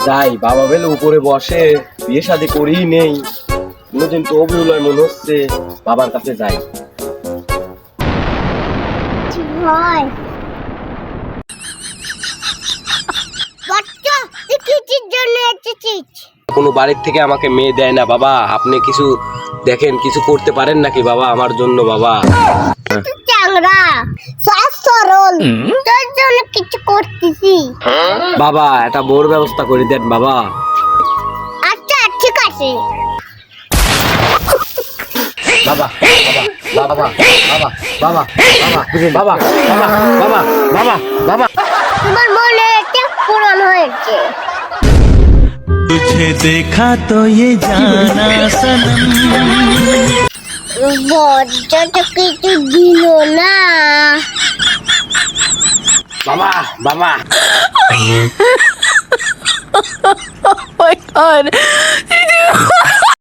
যাই, বাবা বেলে উপরে বসে, বিয়ে শাদী করেই নেই, কোনোদিন তো অভিনয় মনে হচ্ছে, বাবার কাছে যাই। কোনো বাড়ির থেকে আমাকে মেয়ে দেয় না বাবা, আপনি কিছু দেখেন, কিছু করতে পারেন নাকি বাবা আমার জন্য বাবা? কিছু করতেছি বাবা একটা বড় ব্যবস্থা করে দেন বাবা। আচ্ছা ঠিক আছে বাবা বাবা বাবা বাবা বাবা বাবা বাবা বাবা বাবা বাবা তোমার মনে একটা পূরণ হয়েছে। तुझे देखा तो ये जाना सनम বজ্জাটা কিছু দিল না। বাবা বাবা Oh my god.